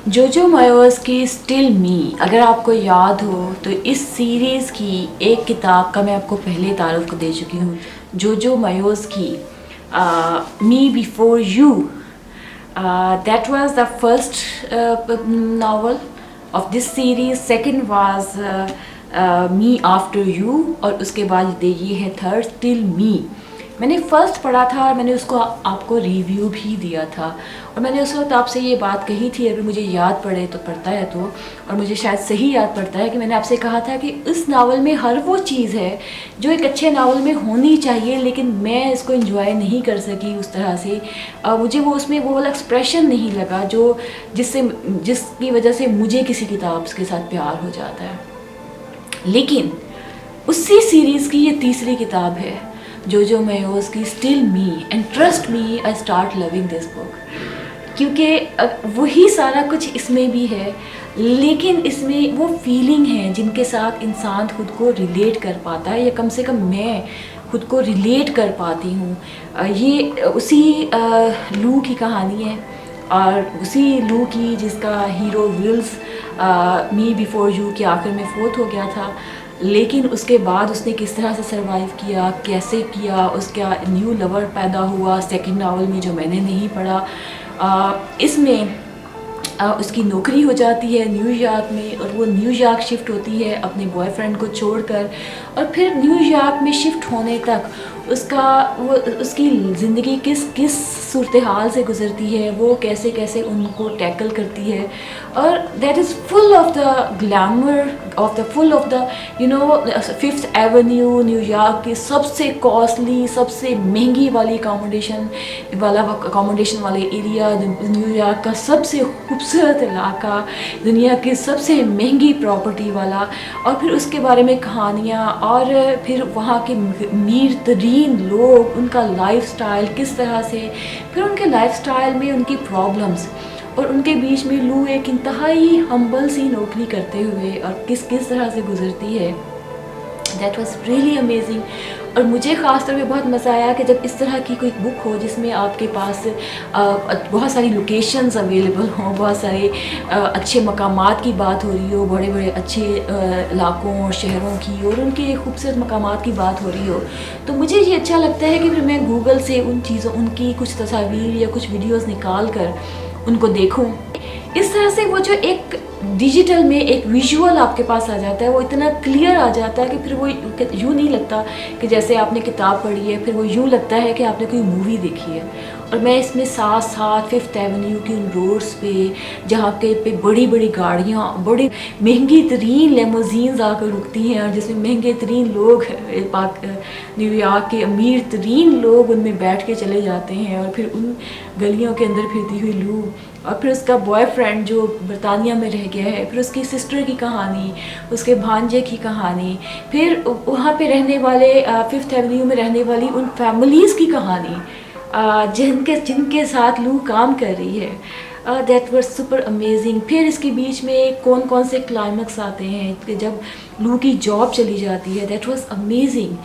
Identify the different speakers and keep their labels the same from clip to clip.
Speaker 1: जोजो मायोस की स्टिल मी, अगर आपको याद हो तो इस सीरीज़ की एक किताब का मैं आपको पहले तारुफ को दे चुकी हूँ, जोजो मायोस की मी before you. That was the first novel of this series. Second was Me After You, और उसके बाद ये है थर्ड स्टिल मी. मैंने फ़र्स्ट पढ़ा था और मैंने उसको आपको रिव्यू भी दिया था, और मैंने उस वक्त आपसे ये बात कही थी, अगर मुझे याद पड़े तो पड़ता है तो, और मुझे शायद सही याद पड़ता है कि मैंने आपसे कहा था कि इस नावल में हर वो चीज़ है जो एक अच्छे नावल में होनी चाहिए, लेकिन मैं इसको एंजॉय नहीं कर सकी उस तरह से. मुझे वो उसमें वो वाला एक्सप्रेशन नहीं लगा जो जिसकी वजह से मुझे किसी किताब के साथ प्यार हो जाता है. लेकिन उसी सीरीज़ की ये तीसरी किताब है, जोजो मायोस की still me, and trust me I start loving this book, क्योंकि वही सारा कुछ इसमें भी है, लेकिन इसमें वो फीलिंग है जिनके साथ इंसान खुद को रिलेट कर पाता है, या कम से कम मैं खुद को रिलेट कर पाती हूँ. ये उसी लू की कहानी है, और उसी लू की जिसका हीरो विल्स मी बिफोर यू के आखिर में फोत हो गया था, लेकिन उसके बाद उसने किस तरह से सरवाइव किया, कैसे किया, उसका न्यू लवर पैदा हुआ सेकंड नावल में जो मैंने नहीं पढ़ा. इसमें उसकी नौकरी हो जाती है न्यूयॉर्क में, और वो न्यूयॉर्क शिफ्ट होती है अपने बॉयफ्रेंड को छोड़कर, और फिर न्यूयॉर्क में शिफ्ट होने तक उसकी ज़िंदगी किस सूरत हाल से गुज़रती है, वो कैसे कैसे उनको टैकल करती है. और that is full of the glamour full of the fifth Avenue, New York की सबसे कॉस्टली, सबसे महंगी वाली अकोमोडेशन वाले एरिया, न्यूयॉर्क का सबसे खूबसूरत इलाका, दुनिया की सबसे महंगी प्रॉपर्टी वाला, और फिर उसके बारे में कहानियाँ, और फिर वहाँ के अमीर तरीन लोग, उनका लाइफस्टाइल किस तरह से, फिर उनके लाइफस्टाइल में उनकी प्रॉब्लम्स, और उनके बीच में लू एक इंतहाई हम्बल सी नौकरी करते हुए और किस तरह से गुजरती है. That was really amazing. और मुझे ख़ास तौर पे बहुत मज़ा आया कि जब इस तरह की कोई बुक हो जिसमें आपके पास बहुत सारी लोकेशंस अवेलेबल हों, बहुत सारे अच्छे मकामात की बात हो रही हो, बड़े बड़े अच्छे इलाकों और शहरों की, और उनके खूबसूरत मकामात की बात हो रही हो, तो मुझे ये अच्छा लगता है कि फिर मैं गूगल से उनकी कुछ तस्वीर या कुछ वीडियोज़ निकाल कर उनको देखूं. इस तरह से वो जो एक डिजिटल में एक विजुअल आपके पास आ जाता है, वो इतना क्लियर आ जाता है कि फिर वो यूँ नहीं लगता कि जैसे आपने किताब पढ़ी है, फिर वो यूँ लगता है कि आपने कोई मूवी देखी है. और मैं इसमें साथ साथ फिफ्थ एवेन्यू की उन रोड्स पे जहाँ पे बड़ी बड़ी गाड़ियाँ, बड़ी महंगी तरीन लेमोजीन्स आकर रुकती हैं, और जिसमें महंगे तरीन लोग न्यूयॉर्क के अमीर तरीन लोग उनमें बैठ के चले जाते हैं, और फिर उन गलियों के अंदर फिरती हुई लू, और फिर उसका बॉयफ्रेंड जो बरतानिया में रह गया है, फिर उसकी सिस्टर की कहानी, उसके भांजे की कहानी, फिर वहाँ पे रहने वाले फिफ्थ एवेन्यू में रहने वाली उन फैमिलीज़ की कहानी जिनके साथ लू काम कर रही है. That was super amazing. फिर इसके बीच में कौन कौन से क्लाइमेक्स आते हैं कि जब लू की जॉब चली जाती है. That was amazing.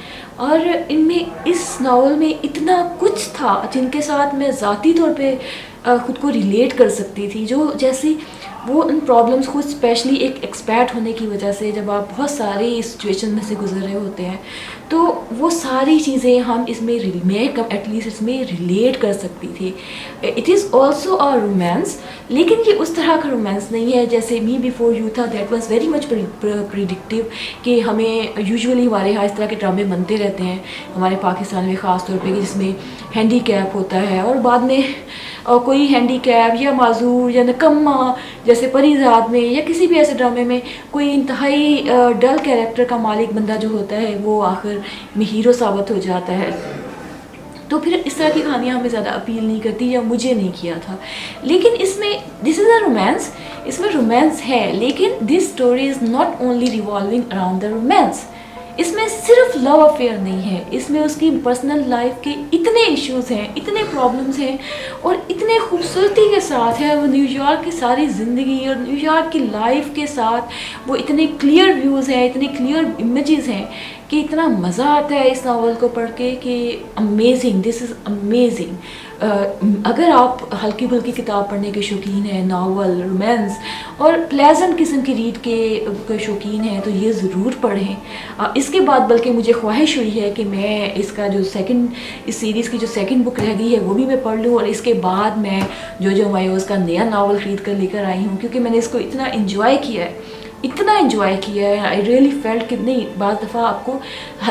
Speaker 1: और इनमें इस नावल में इतना कुछ था जिनके साथ मैं ज़ाती तौर पे खुद को रिलेट कर सकती थी, जो जैसे वो उन प्रॉब्लम्स को, स्पेशली एक एक्सपैट होने की वजह से, जब आप बहुत सारे सिचुएशन में से गुजर रहे होते हैं, तो वो सारी चीज़ें हम मैं एटलीस्ट इसमें रिलेट कर सकती थी. It is also a romance, लेकिन ये उस तरह का रोमांस नहीं है जैसे मी बिफोर यू था. That was very much predictive, कि हमें यूजुअली हमारे यहाँ इस तरह के ड्रामे बनते रहते हैं हमारे पाकिस्तान में ख़ास तौर पे, जिसमें हैंडीकैप होता है, और बाद में कोई हैंडीकैप या माजूर या नकम्मा, जैसे परिजाद में या किसी भी ऐसे ड्रामे में कोई इंतहाई डल कैरेक्टर का मालिक बंदा जो होता है, वो आखिर में हीरो साबित हो जाता है. तो फिर इस तरह की कहानियाँ हमें ज़्यादा अपील नहीं करती, या मुझे नहीं किया था. लेकिन इसमें दिस इज़ अ रोमांस, इसमें रोमांस है, लेकिन this story is not only revolving around the romance. इसमें सिर्फ लव अफेयर नहीं है, इसमें उसकी पर्सनल लाइफ के इतने इश्यूज हैं, इतने प्रॉब्लम्स हैं, और इतने खूबसूरती के साथ है वो न्यूयॉर्क की सारी ज़िंदगी और न्यूयॉर्क की लाइफ के साथ वो इतने क्लियर व्यूज़ हैं, इतने क्लियर इमेजेस हैं کہ اتنا مزہ آتا ہے اس ناول کو پڑھ کے کہ امیزنگ، دس از امیزنگ. اگر آپ ہلکی پھلکی کتاب پڑھنے کے شوقین ہیں، ناول، رومانس اور پلیزنٹ قسم کی ریڈ کے شوقین ہیں تو یہ ضرور پڑھیں. اس کے بعد بلکہ مجھے خواہش ہوئی ہے کہ میں اس کا جو اس سیریز کی جو سیکنڈ بک رہ گئی ہے وہ بھی میں پڑھ لوں، اور اس کے بعد میں جو مایوس کا نیا ناول خرید کر لے کر آئی ہوں، کیونکہ میں نے اس کو اتنا انجوائے کیا ہے. آئی ریئلی فیلٹ کہ نہیں، بعض دفعہ آپ کو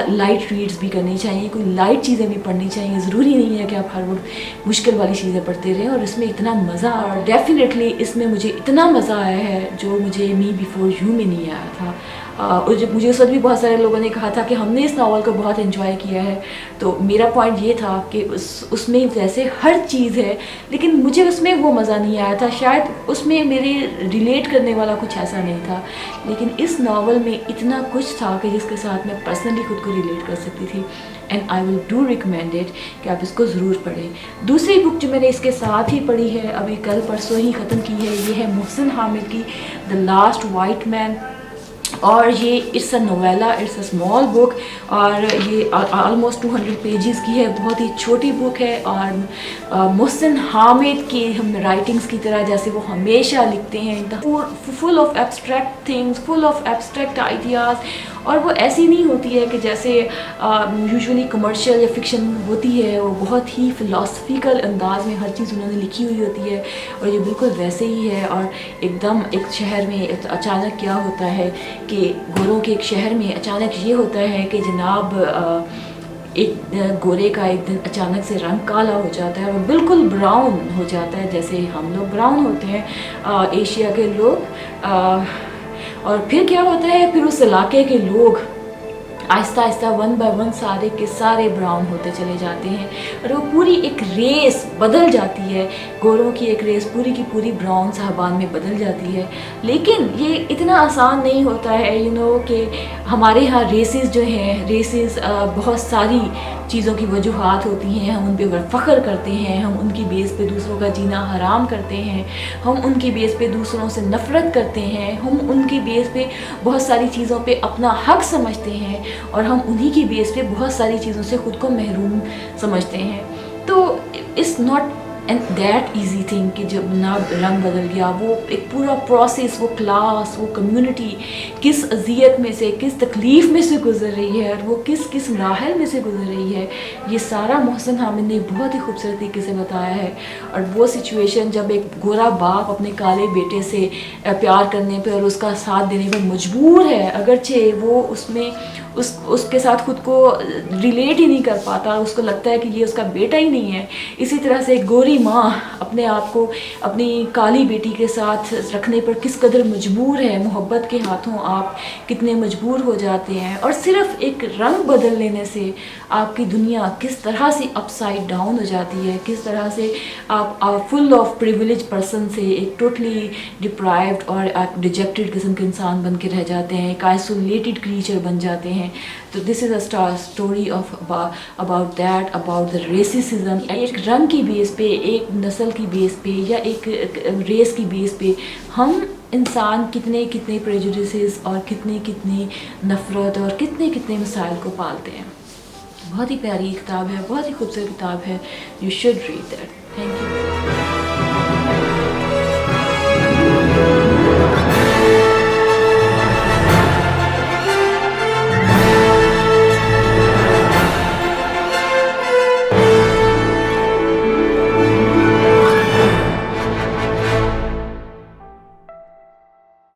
Speaker 1: لائٹ ریڈز بھی کرنی چاہیے، کوئی لائٹ چیزیں بھی پڑھنی چاہیے. ضروری نہیں ہے کہ آپ ہر وقت مشکل والی چیزیں پڑھتے رہیں. اور اس میں اتنا مزہ، اور ڈیفینیٹلی اس میں مجھے اتنا مزہ آیا ہے جو مجھے می بیفور یو میں نہیں آیا تھا. اور جب مجھے اس وقت بھی بہت سارے لوگوں نے کہا تھا کہ ہم نے اس ناول کو بہت انجوائے کیا ہے، تو میرا پوائنٹ یہ تھا کہ اس میں ویسے ہر چیز ہے لیکن مجھے اس میں وہ مزہ نہیں آیا تھا. شاید اس میں میرے ریلیٹ کرنے والا کچھ ایسا نہیں تھا، لیکن اس ناول میں اتنا کچھ تھا کہ جس کے ساتھ میں پرسنلی خود کو ریلیٹ کر سکتی تھی. And I will do recommend it کہ آپ اس کو ضرور پڑھیں. دوسری بک جو میں نے اس کے ساتھ ہی پڑھی ہے، ابھی کل پرسوں ہی ختم کی ہے، یہ ہے محسن حامد کی دا لاسٹ وائٹ مین. اور یہ it's a novella, it's a small book, اور یہ آلموسٹ 200 پیجز کی ہے. بہت ہی چھوٹی بک ہے. اور محسن حامد کی ہم رائٹنگس کی طرح جیسے وہ ہمیشہ لکھتے ہیں، full of abstract things, full of abstract ideas. اور وہ ایسی نہیں ہوتی ہے کہ جیسے یوزولی کمرشل یا فکشن ہوتی ہے، وہ بہت ہی فلاسفیکل انداز میں ہر چیز انہوں نے لکھی ہوئی ہوتی ہے، اور یہ بالکل ویسے ہی ہے. اور ایک دم ایک شہر میں اچانک کیا ہوتا ہے کہ گوروں کے ایک شہر میں اچانک یہ ہوتا ہے کہ جناب ایک گورے کا ایک دن اچانک سے رنگ کالا ہو جاتا ہے اور بالکل براؤن ہو جاتا ہے جیسے ہم لوگ براؤن ہوتے ہیں ایشیا کے لوگ. اور پھر کیا ہوتا ہے، پھر اس علاقے کے لوگ آہستہ آہستہ ون بائی ون سارے کے سارے براؤن ہوتے چلے جاتے ہیں، اور وہ پوری ایک ریس بدل جاتی ہے. گوروں کی ایک ریس پوری کی پوری براؤن صاحبان میں بدل جاتی ہے. لیکن یہ اتنا آسان نہیں ہوتا ہے کہ ہمارے ہاں ریسز جو ہیں، بہت ساری چیزوں کی وجوہات ہوتی ہیں. ہم ان پہ فخر کرتے ہیں، ہم ان کی بیس پہ دوسروں کا جینا حرام کرتے ہیں، ہم ان کی بیس پہ دوسروں سے نفرت کرتے ہیں، ہم ان کی بیس پہ بہت ساری چیزوں پہ اپنا حق سمجھتے ہیں، اور ہم انہی کی بیس پہ بہت ساری چیزوں سے خود کو محروم سمجھتے ہیں. تو it's not and that easy thing کہ جب نہ رنگ بدل گیا، وہ ایک پورا پروسیس، وہ کلاس، وہ کمیونٹی کس اذیت میں سے، کس تکلیف میں سے گزر رہی ہے، اور وہ کس مراحل میں سے گزر رہی ہے، یہ سارا محسن حامد نے بہت ہی خوبصورت طریقے سے بتایا ہے. اور وہ سچویشن جب ایک گورا باپ اپنے کالے بیٹے سے پیار کرنے پہ اور اس کا ساتھ دینے پہ مجبور ہے، اگرچہ وہ اس میں اس کے ساتھ خود کو ریلیٹ ہی نہیں کر پاتا، اس کو لگتا ہے کہ یہ اس کا بیٹا ہی نہیں ہے. اسی طرح سے ایک گوری ماں اپنے آپ کو اپنی کالی بیٹی کے ساتھ رکھنے پر کس قدر مجبور ہے. محبت کے ہاتھوں آپ کتنے مجبور ہو جاتے ہیں، اور صرف ایک رنگ بدل لینے سے آپ کی دنیا کس طرح سے اپ سائڈ ڈاؤن ہو جاتی ہے، کس طرح سے آپ فل آف پریویلیج پرسن سے ایک ٹوٹلی ڈپرائیوڈ اور ڈیجیکٹڈ قسم کے انسان بن کے رہ جاتے ہیں، ایک آئسولیٹڈ کریچر بن جاتے ہیں. تو this is a story of about that, about the racism. ایک رنگ کی بیس پہ، ایک نسل کی بیس پہ، یا ایک ریس کی بیس پہ ہم انسان کتنے پریجوڈیسز اور کتنی نفرت اور کتنے مسائل کو پالتے ہیں. بہت ہی پیاری کتاب ہے، بہت ہی خوبصورت کتاب ہے. You should read that. Thank you.